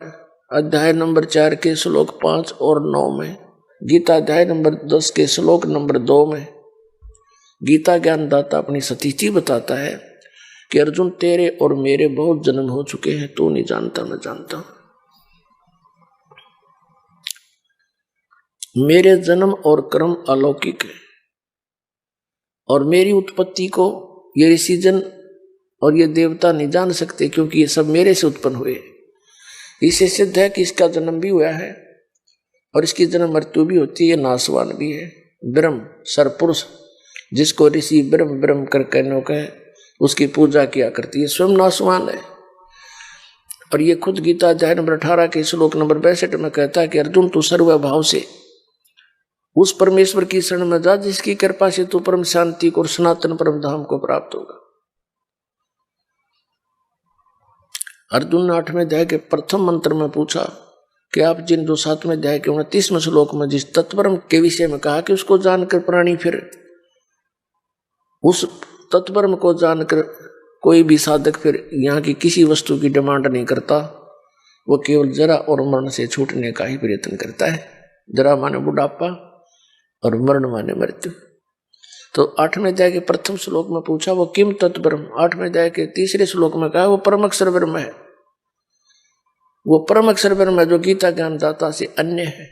अध्याय नंबर 4 के श्लोक 5 और 9 में, गीता अध्याय नंबर 10 के श्लोक नंबर 2 में गीता ज्ञानदाता अपनी सतीथि बताता है कि अर्जुन तेरे और मेरे बहुत जन्म हो चुके हैं, तू नहीं जानता मैं जानता हूं। मेरे जन्म और कर्म अलौकिक है, और मेरी उत्पत्ति को ये ऋषिजन और ये देवता नहीं जान सकते, क्योंकि ये सब मेरे से उत्पन्न हुए। इससे सिद्ध है कि इसका जन्म भी हुआ है और इसकी जन्म मृत्यु भी होती है, नाशवान भी है। ब्रह्म सरपुरुष जिसको ऋषि ब्रह्म ब्रह्म कर कहने कहे, उसकी पूजा किया करती है, स्वयं नाशवान है। और ये खुद गीता अध्याय नंबर 18 के श्लोक नंबर 62 में कहता है कि अर्जुन तू सर्वभाव से उस परमेश्वर की शरण में जा जिसकी कृपा से तू परम शांति को और सनातन परम धाम को प्राप्त होगा। अर्जुन ने 8वें अध्याय के प्रथम मंत्र में पूछा कि आप जिन जो 7वें अध्याय के 29वें श्लोक में जिस तत्परम के विषय में कहा कि उसको जानकर प्राणी फिर उस तत्परम को जानकर कोई भी साधक फिर यहाँ की किसी वस्तु की डिमांड नहीं करता, वो केवल जरा और मरण से छूटने का ही प्रयत्न करता है। जरा माने बुढ़ापा और मरण माने मृत्यु। तो 8वें अध्याय के प्रथम श्लोक में पूछा वो किम तत्परम, 8वें अध्याय के 3रे श्लोक में कहा वो परम अक्षर ब्रह्म है। वो परम अक्षर ब्रह्म है जो गीता ज्ञानदाता से अन्य है।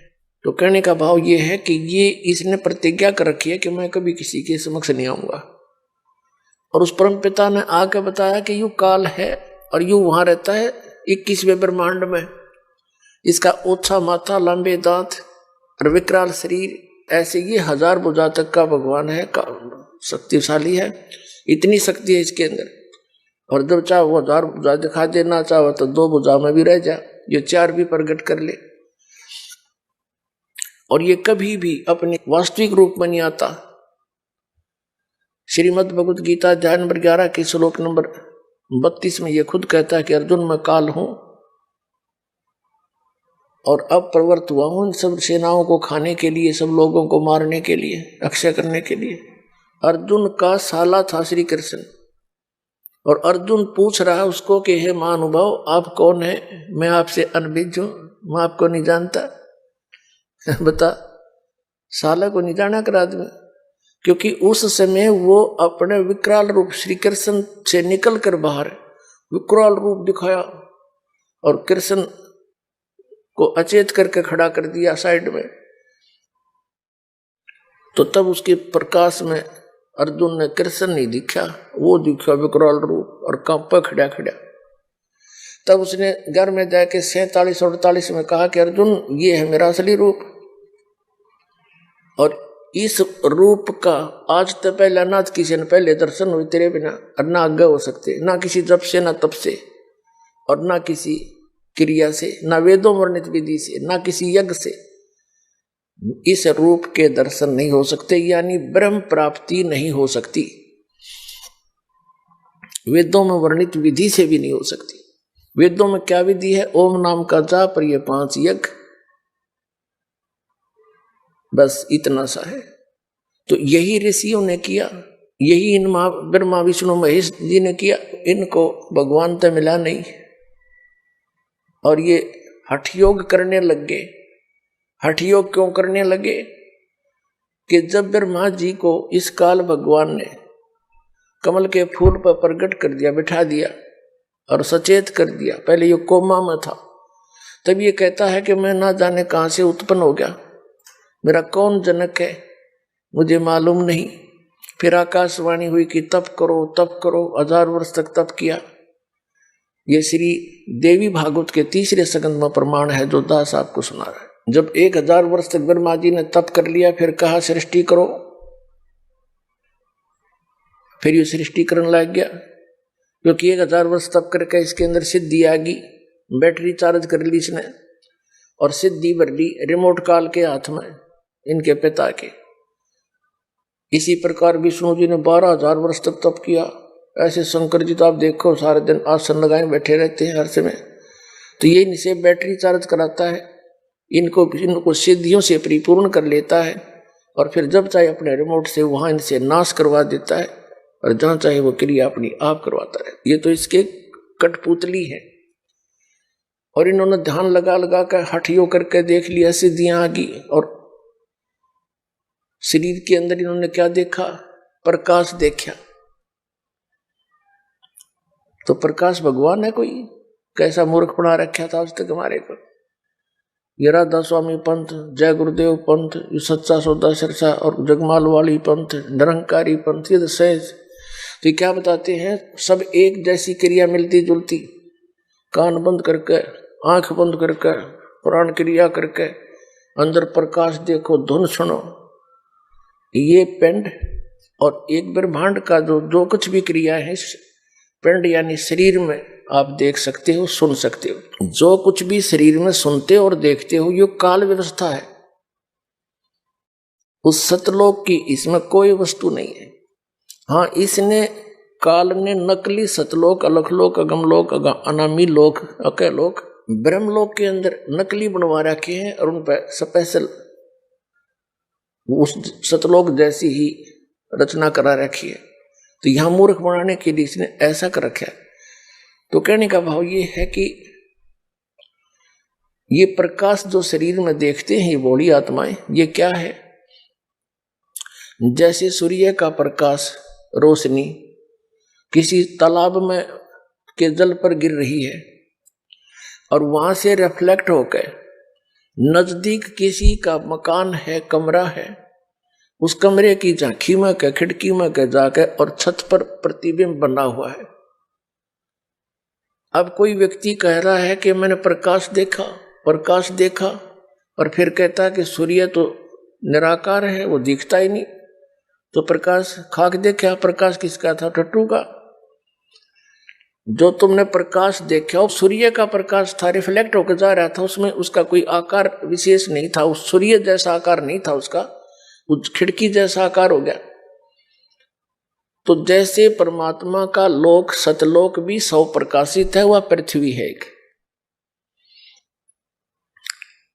तो कहने का भाव ये है कि ये इसने प्रतिज्ञा कर रखी है कि मैं कभी किसी के समक्ष नहीं आऊंगा। और उस परम पिता ने आके बताया कि यू काल है और यू वहां रहता है 21वें ब्रह्मांड में। इसका ओछा माथा, लंबे दांत और विकराल शरीर, ऐसे ये 1000 भुजा तक का भगवान है, शक्तिशाली है, इतनी शक्ति है इसके अंदर। और जब चाहे वो 1000 भुजा दिखा दे, ना चाहो तो 2 भुजा में भी रह जा, ये 4 भी प्रकट कर ले। और ये कभी भी अपने वास्तविक रूप में नहीं आता। श्रीमद् भगवत गीता अध्याय नंबर 11 के श्लोक नंबर 32 में ये खुद कहता है कि अर्जुन मैं काल हूं और अब प्रवृत्त हुआ हूं इन सब सेनाओं को खाने के लिए, सब लोगों को मारने के लिए, रक्षा करने के लिए। अर्जुन का साला था श्री कृष्ण, और अर्जुन पूछ रहा है उसको कि हे महानुभाव आप कौन है, मैं आपसे अनभिज्ञ हूं, मैं आपको नहीं जानता। बता, साला को नहीं जाना कर आदमी, क्योंकि उस समय वो अपने विकराल रूप श्री कृष्ण से निकल कर बाहर विकराल रूप दिखाया और कृष्ण को अचेत करके खड़ा कर दिया साइड में। तो तब उसके प्रकाश में अर्जुन ने कृष्ण नहीं दिखा, वो दिखा विकराल रूप और कांपा खड़ा खड़ा। तब उसने घर में जाके 47-48 में कहा कि अर्जुन ये है मेरा असली रूप, और इस रूप का आज तक पहले ना किसी ने पहले दर्शन हुए तेरे बिना, और ना आगे हो सकते, ना किसी जप से ना तप से, और ना किसी क्रिया से, ना वेदों वर्णित विधि से, ना किसी यज्ञ से इस रूप के दर्शन नहीं हो सकते, यानी ब्रह्म प्राप्ति नहीं हो सकती। वेदों में वर्णित विधि से भी नहीं हो सकती। वेदों में क्या विधि है? ओम नाम का जाप और ये 5 यज्ञ, बस इतना सा है। तो यही ऋषियों ने किया, यही इन ब्रह्मा विष्णु महेश जी ने किया, इनको भगवान तो मिला नहीं और ये हठ योग करने लग गए। हठ योग क्यों करने लगे? कि जब ब्रह्मा जी को इस काल भगवान ने कमल के फूल पर प्रकट कर दिया, बिठा दिया और सचेत कर दिया, पहले ये कोमा में था, तब ये कहता है कि मैं ना जाने कहां से उत्पन्न हो गया, मेरा कौन जनक है मुझे मालूम नहीं। फिर आकाशवाणी हुई कि तप करो तप करो, 1000 वर्ष तक तप किया। ये श्री देवी भागवत के 3रे स्कंद में प्रमाण है जो दास आपको सुना रहा है। जब 1000 वर्ष तक ब्रह्मा जी ने तप कर लिया, फिर कहा सृष्टि करो, फिर ये सृष्टि करने लग गया, क्योंकि 1000 वर्ष तप करके इसके अंदर सिद्धि आ गई, बैटरी चार्ज कर ली इसने और सिद्धि भर ली रिमोट काल के हाथ में इनके पिता के। इसी प्रकार विष्णु जी ने 12,000 वर्ष तक तप किया। ऐसे शंकर जी तो आप देखो सारे दिन आसन लगाए बैठे रहते हैं हर समय, तो ये इनसे बैटरी चार्ज कराता है, इनको सिद्धियों से परिपूर्ण कर लेता है और फिर जब चाहे अपने रिमोट से वहां इनसे नाश करवा देता है और जहां चाहे वो क्रिया अपनी आप करवाता है। ये तो इसके कठपुतली है। और इन्होंने ध्यान लगा लगा कर हठियों करके देख लिया, सिद्धियां आ गई। और शरीर के अंदर इन्होंने क्या देखा? प्रकाश देखा। तो प्रकाश भगवान है कोई? कैसा मूर्ख बना रखा था आज तक हमारे को। ये राधा स्वामी पंथ, जय गुरुदेव पंथ, ये सच्चा सौदा सिरसा और जगमाल वाली पंथ, निरंकारी पंथ, ये सहज। तो क्या बताते हैं? सब एक जैसी क्रिया मिलती जुलती, कान बंद करके आंख बंद करके प्राण क्रिया करके अंदर प्रकाश देखो, धुन सुनो। ये पिंड और एक ब्रह्मांड का जो कुछ भी क्रिया है पिंड यानी शरीर में आप देख सकते हो, सुन सकते हो। जो कुछ भी शरीर में सुनते हो और देखते हो ये काल व्यवस्था है उस सतलोक की, इसमें कोई वस्तु नहीं है। हाँ, इसने काल ने नकली सतलोक, अलखलोक, अगमलोक, अनामी लोक, अकलोक, ब्रह्मलोक के अंदर नकली बनवा रखे हैं और उन पर स्पेशल उस सतलोक जैसी ही रचना करा रखी है। तो यहां मूर्ख बनाने के लिए इसने ऐसा कर रखा है। तो कहने का भाव ये है कि ये प्रकाश जो शरीर में देखते हैं ये बॉडी आत्माएं, ये क्या है? जैसे सूर्य का प्रकाश, रोशनी किसी तालाब में के जल पर गिर रही है और वहां से रिफ्लेक्ट होकर नजदीक किसी का मकान है, कमरा है, उस कमरे की झांकी में के खिड़की में के जाके और छत पर प्रतिबिंब बना हुआ है। अब कोई व्यक्ति कह रहा है कि मैंने प्रकाश देखा और फिर कहता है कि सूर्य तो निराकार है, वो दिखता ही नहीं। तो प्रकाश खाक देखा, प्रकाश किसका था? टट्टू का। जो तुमने प्रकाश देखा वो सूर्य का प्रकाश था, रिफ्लेक्ट होकर जा रहा था, उसमें उसका कोई आकार विशेष नहीं था, उस सूर्य जैसा आकार नहीं था उसका, उस खिड़की जैसा आकार हो गया। तो जैसे परमात्मा का लोक सतलोक भी सौ प्रकाशित है, वह पृथ्वी है एक।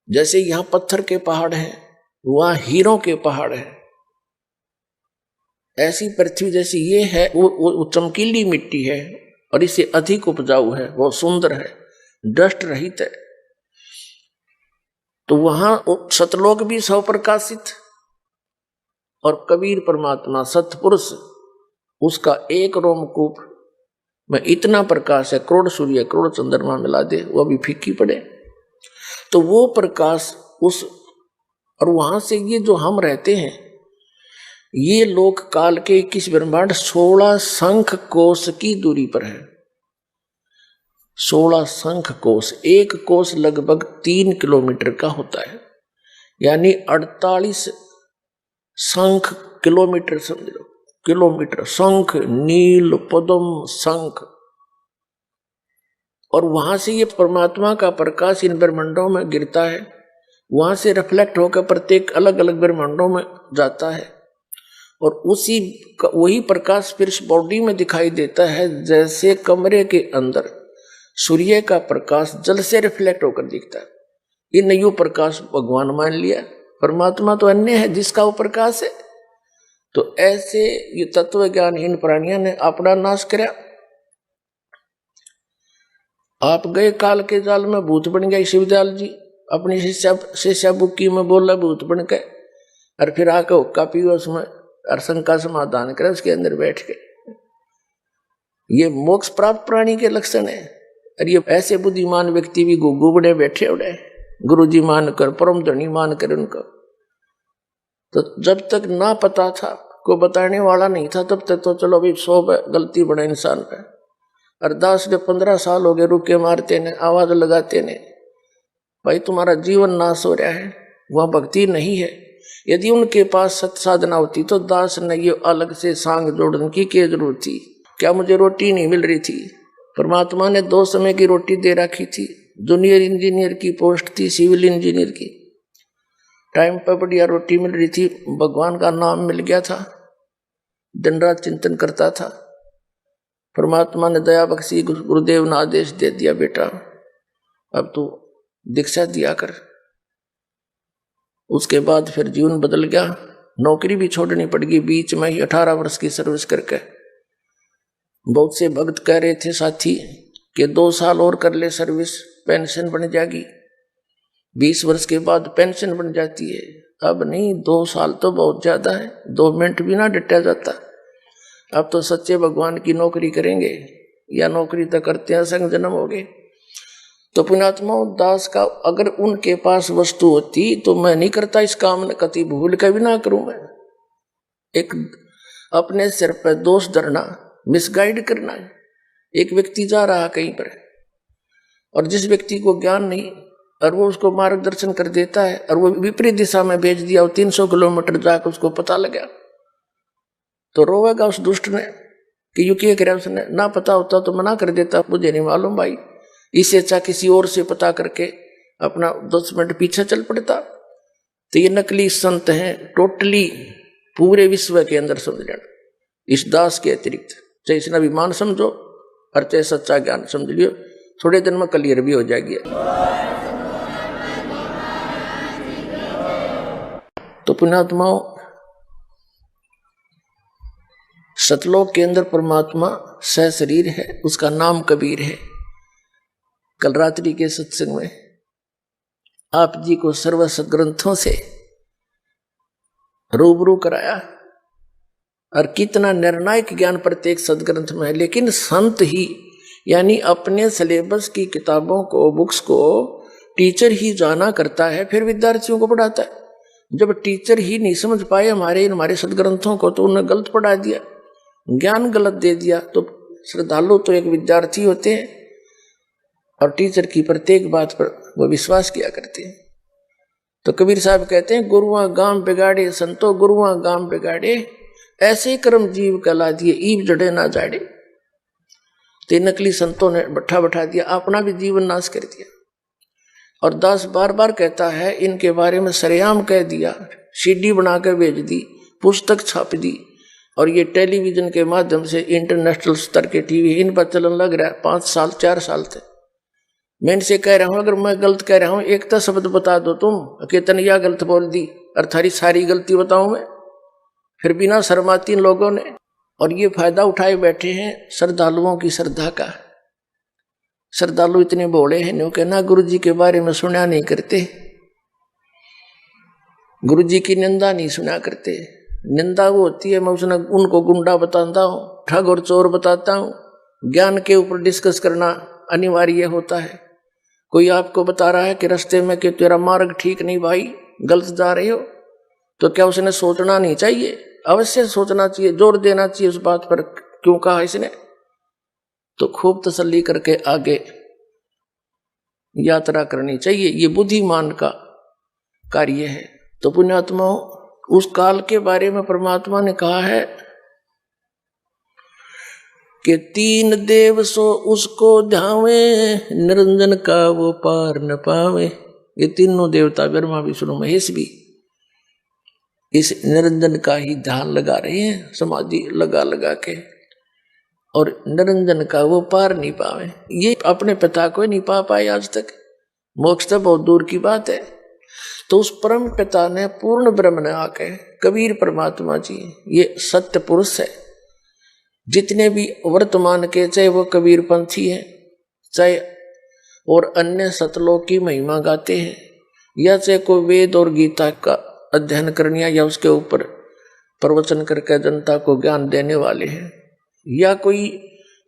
जैसे यहां पत्थर के पहाड़ हैं, वहां हीरों के पहाड़ हैं, ऐसी पृथ्वी जैसी ये है वो चमकीली मिट्टी है और इससे अधिक उपजाऊ है, वो सुंदर है, डस्ट रहित है। तो वहां सतलोक भी सौ प्रकाशित और कबीर परमात्मा सतपुरुष, उसका एक रोमकूप में इतना प्रकाश है, करोड़ सूर्य करोड़ चंद्रमा मिला दे वो भी फीकी पड़े। तो वो प्रकाश उस, और वहां से ये जो हम रहते हैं, ये लोक काल के 21 ब्रह्मांड 16 शंख कोश की दूरी पर है। 16 शंख कोश, एक कोश लगभग 3 किलोमीटर का होता है, यानी 48 शंख किलोमीटर, समझ लो किलोमीटर। शंख, नील, पद्म, शंख, और वहां से ये परमात्मा का प्रकाश इन ब्रह्मांडों में गिरता है, वहां से रिफ्लेक्ट होकर प्रत्येक अलग अलग ब्रह्मांडों में जाता है, और उसी वही प्रकाश फिर इस बॉडी में दिखाई देता है। जैसे कमरे के अंदर सूर्य का प्रकाश जल से रिफ्लेक्ट होकर दिखता है, इन यू प्रकाश भगवान मान लिया। परमात्मा तो अन्य है जिसका वो प्रकाश है। तो ऐसे ये तत्व ज्ञानहीन प्राणियों ने अपना नाश कराया। आप गए काल के जाल में, भूत बन गए शिवदयाल जी, अपनी शिष्या बुक्की में बोला भूत बन के, और फिर आकर हुक्का पियो उसमें, और शंका समाधान करे उसके अंदर बैठ के। ये मोक्ष प्राप्त प्राणी के लक्षण है। और ये ऐसे बुद्धिमान व्यक्ति भी गुग्गू बड़े बैठे उड़े, गुरु जी मान कर, परम धनी मान कर उनको। तो जब तक ना पता था, को बताने वाला नहीं था, तब तक तो चलो भाई 100 गलती बड़ा इंसान पे। अरदास ने 15 साल हो गए रुके मारते ने, आवाज लगाते ने, भाई तुम्हारा जीवन नाश हो रहा है, वह भक्ति नहीं है। यदि उनके पास सत साधना होती तो दास ने ये अलग से सांग जोड़ने की क्या जरूरत थी? क्या मुझे रोटी नहीं मिल रही थी? परमात्मा ने 2 समय की रोटी दे रखी थी। जूनियर इंजीनियर की पोस्ट थी, सिविल इंजीनियर की, टाइम पर बढ़िया रोटी मिल रही थी, भगवान का नाम मिल गया था, दिन रात चिंतन करता था। परमात्मा ने दया बख्शी, गुरुदेव ने आदेश दे दिया, बेटा अब तू दीक्षा दिया कर। उसके बाद फिर जीवन बदल गया। नौकरी भी छोड़नी पड़ गई बीच में ही, 18 वर्ष की सर्विस करके। बहुत से भक्त कह रहे थे साथी कि 2 साल और कर ले सर्विस, पेंशन बन जाएगी, 20 वर्ष के बाद पेंशन बन जाती है। अब नहीं, 2 साल तो बहुत ज्यादा है, 2 मिनट भी ना डटा जाता। अब तो सच्चे भगवान की नौकरी करेंगे, या नौकरी तो करते हैं, संग जन्म हो गए। तो पुण्यात्मा दास का अगर उनके पास वस्तु होती तो मैं नहीं करता इस काम, ने कति भूल का भी ना करूं मैं। एक अपने सिर पर दोष धरना, मिसगाइड करना है। एक व्यक्ति जा रहा कहीं पर, और जिस व्यक्ति को ज्ञान नहीं, और वो उसको मार्गदर्शन कर देता है, और वो विपरीत दिशा में भेज दिया, और 300 किलोमीटर जाकर उसको पता लगा, तो रोवेगा उस दुष्ट ने कि यू क्या करा उसने। ना पता होता तो मना कर देता, मुझे नहीं मालूम भाई, इससे अच्छा किसी और से पता करके अपना 10 मिनट पीछे चल पड़ता। तो ये नकली संत हैं टोटली पूरे विश्व के अंदर, समझ लेना। इस दास के अतिरिक्त चाहे इसना अभिमान समझो और चाहे सच्चा ज्ञान समझ लियो, थोड़े दिन में क्लियर भी हो जाएगी। तो पुण्यात्माओं, सतलोक के अंदर परमात्मा सह शरीर है, उसका नाम कबीर है। कल रात्रि के सत्संग में आप जी को सर्व सदग्रंथों से रूबरू कराया, और कितना निर्णायक ज्ञान प्रत्येक सदग्रंथ में है। लेकिन संत ही, यानी अपने सिलेबस की किताबों को, बुक्स को टीचर ही जाना करता है, फिर विद्यार्थियों को पढ़ाता है। जब टीचर ही नहीं समझ पाए हमारे सदग्रंथों को, तो उन्हें गलत पढ़ा दिया, ज्ञान गलत दे दिया। तो श्रद्धालु तो एक विद्यार्थी होते हैं, और टीचर की प्रत्येक बात पर वो विश्वास किया करते हैं। तो कबीर साहब कहते हैं, गुरुआ गांव बिगाड़े संतो, गुरुआ गांव बिगाड़े, ऐसे कर्म जीव कहला दिए, ईब जड़े ना जाड़े। तो नकली संतों ने बैठा दिया, अपना भी जीवन नाश कर दिया। और दास बार बार कहता है, इनके बारे में सरेआम कह दिया, सीडी बना कर भेज दी, पुस्तक छाप दी, और ये टेलीविजन के माध्यम से इंटरनेशनल स्तर के टीवी इन पर चलन लग रहा है। 5 साल 4 साल से मैं इनसे कह रहा हूं, अगर मैं गलत कह रहा हूं, एक तो शब्द बता दो तुम, केतन या गलत बोल दी, और थारी सारी गलती बताऊं मैं। फिर बिना शर्माती इन लोगों ने, और ये फायदा उठाए बैठे हैं श्रद्धालुओं की श्रद्धा का। श्रद्धालु इतने भोले हैं, न्यू कहना गुरु जी के बारे में सुना नहीं करते, गुरु जी की निंदा नहीं सुना करते। निंदा वो होती है, मैं उसने उनको गुंडा बताता हूँ, ठग और चोर बताता हूँ। ज्ञान के ऊपर डिस्कस करना अनिवार्य होता है। कोई आपको बता रहा है कि रास्ते में कि तेरा मार्ग ठीक नहीं भाई, गलत जा रहे हो, तो क्या उसने सोचना नहीं चाहिए? अवश्य सोचना चाहिए, जोर देना चाहिए उस बात पर, क्यों कहा इसने, तो खूब तसल्ली करके आगे यात्रा करनी चाहिए। ये बुद्धिमान का कार्य है। तो पुण्यात्माओं, उस काल के बारे में परमात्मा ने कहा है कि 3 देव सो उसको ध्यावे, निरंजन का वो पार न पावे। ये तीनों देवता ब्रह्मा विष्णु महेश भी इस निरंजन का ही ध्यान लगा रहे हैं, समाधि लगा लगा के, और निरंजन का वो पार नहीं पावे। ये अपने पिता को नहीं पा पाए आज तक, मोक्ष तो बहुत दूर की बात है। तो उस परम पिता ने पूर्ण ब्रह्म ने आके, कबीर परमात्मा जी ये सत्य पुरुष है। जितने भी वर्तमान के, चाहे वो कबीर पंथी है, चाहे और अन्य सतलोक की महिमा गाते हैं, या चाहे कोई वेद और गीता का अध्ययन करने या उसके ऊपर प्रवचन करके जनता को ज्ञान देने वाले हैं, या कोई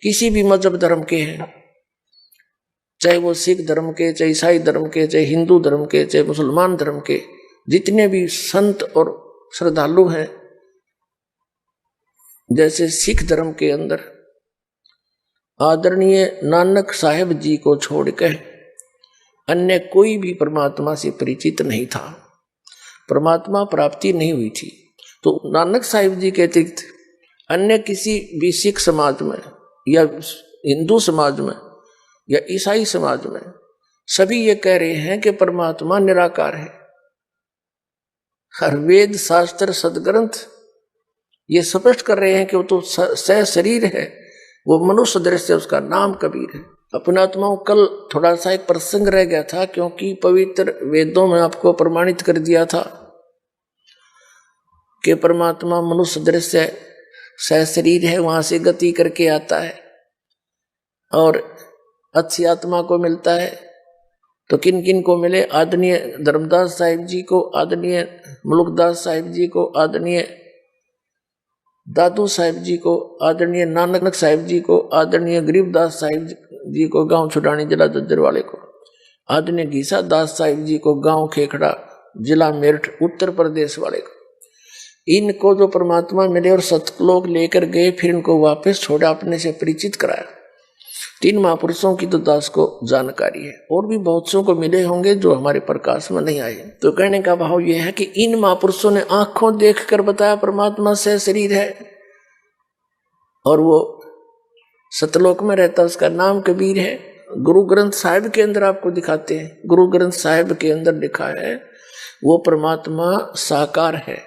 किसी भी मजहब धर्म के हैं, चाहे वो सिख धर्म के, चाहे ईसाई धर्म के, चाहे हिंदू धर्म के, चाहे मुसलमान धर्म के, जितने भी संत और श्रद्धालु हैं, जैसे सिख धर्म के अंदर आदरणीय नानक साहेब जी को छोड़कर अन्य कोई भी परमात्मा से परिचित नहीं था, परमात्मा प्राप्ति नहीं हुई थी। तो नानक साहिब जी के अतिरिक्त अन्य किसी भी सिख समाज में या हिंदू समाज में या ईसाई समाज में सभी ये कह रहे हैं कि परमात्मा निराकार है। हर वेद शास्त्र सदग्रंथ ये स्पष्ट कर रहे हैं कि वो तो सशरीर है, वो मनुष्य दृश्य, उसका नाम कबीर है। अपने आत्माओं, कल थोड़ा सा एक प्रसंग रह गया था, क्योंकि पवित्र वेदों में आपको प्रमाणित कर दिया था कि परमात्मा मनुष्य दृश्य सशरीर है, वहां से गति करके आता है और अच्छी आत्मा को मिलता है। तो किन किन को मिले? आदरणीय धर्मदास साहिब जी को, आदरणीय मुलुकदास साहिब जी को, आदरणीय दादू साहिब जी को, आदरणीय नानक साहिब जी को, आदरणीय गरीबदास साहिब जी को गांव छुड़ानी जिला जज्जरवाले को, आदरणीय घीसा दास साहिब जी को गांव खेखड़ा जिला मेरठ उत्तर प्रदेश वाले को। इनको जो परमात्मा मिले और सतलोक लेकर गए, फिर इनको वापस छोड़ा, अपने से परिचित कराया। 3 महापुरुषों की तो दास को जानकारी है, और भी बहुत सौ को मिले होंगे जो हमारे प्रकाश में नहीं आए। तो कहने का भाव यह है कि इन महापुरुषों ने आंखों देखकर बताया परमात्मा से शरीर है, और वो सतलोक में रहता, उसका नाम कबीर है। गुरु ग्रंथ साहिब के अंदर आपको दिखाते हैं, गुरु ग्रंथ साहिब के अंदर लिखा है वो परमात्मा साकार है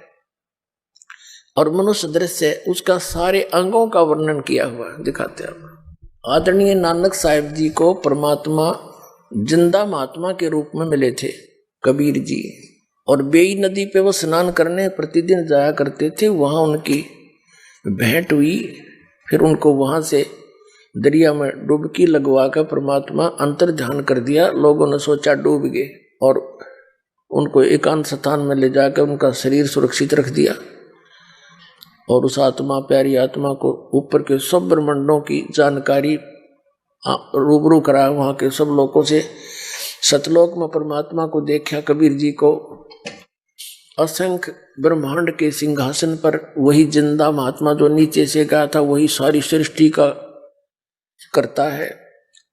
और मनुष्य दृश्य, उसका सारे अंगों का वर्णन किया हुआ दिखाते हैं। आदरणीय नानक साहिब जी को परमात्मा जिंदा महात्मा के रूप में मिले थे कबीर जी, और बेई नदी पे वो स्नान करने प्रतिदिन जाया करते थे। वहाँ उनकी भेंट हुई, फिर उनको वहाँ से दरिया में डुबकी लगवा कर परमात्मा अंतर ध्यान कर दिया। लोगों ने सोचा डूब गए, और उनको एकांत स्थान में ले जाकर उनका शरीर सुरक्षित रख दिया, और उस आत्मा, प्यारी आत्मा को ऊपर के सब ब्रह्मांडों की जानकारी रूबरू करा, वहाँ के सब लोगों से। सतलोक में परमात्मा को देखा कबीर जी को, असंख्य ब्रह्मांड के सिंहासन पर वही जिंदा महात्मा जो नीचे से गया था, वही सारी सृष्टि का करता है।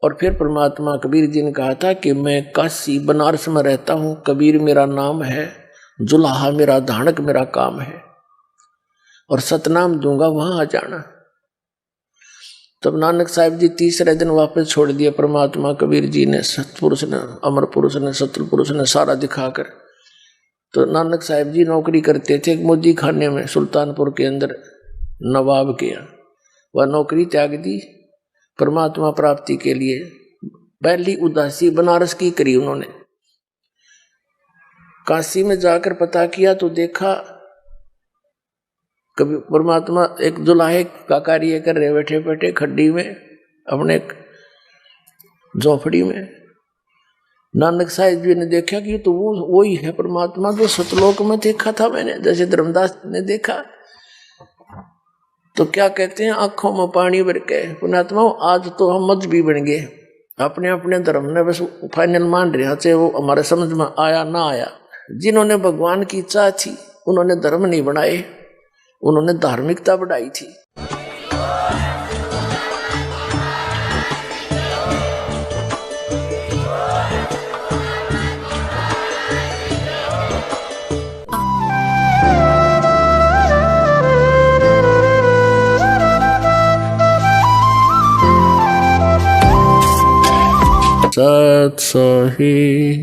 और फिर परमात्मा कबीर जी ने कहा था कि मैं काशी बनारस में रहता हूँ, कबीर मेरा नाम है, जुलाहा मेरा धानक मेरा काम है, और सतनाम दूंगा, वहां आ जाना। तब नानक साहिब जी तीसरे दिन वापस छोड़ दिया परमात्मा कबीर जी ने, सतपुरुष ने, अमर पुरुष ने, सतल पुरुष ने सारा दिखाकर। तो नानक साहिब जी नौकरी करते थे मोदी खाने में, सुल्तानपुर के अंदर नवाब के यहाँ। वह नौकरी त्याग दी परमात्मा प्राप्ति के लिए। पहली उदासी बनारस की करी उन्होंने। काशी में जाकर पता किया तो देखा कभी परमात्मा एक जुलाहे का कार्य कर रहे, बैठे बैठे खड्डी में अपने झोपड़ी में। नानक साहिब जी ने देखा कि तो वो ही है परमात्मा जो सतलोक में देखा था मैंने, जैसे धर्मदास ने देखा। तो क्या कहते हैं, आंखों में पानी भर के, पुण्यात्मा आज तो हम मजहबी बन गए, अपने अपने धर्म ने बस फाइनल मान रहा, चाहे वो हमारे समझ में आया ना आया। जिन्होंने भगवान की इच्छा थी उन्होंने धर्म नहीं बनाए, उन्होंने धार्मिकता बढ़ाई थी। सत सही।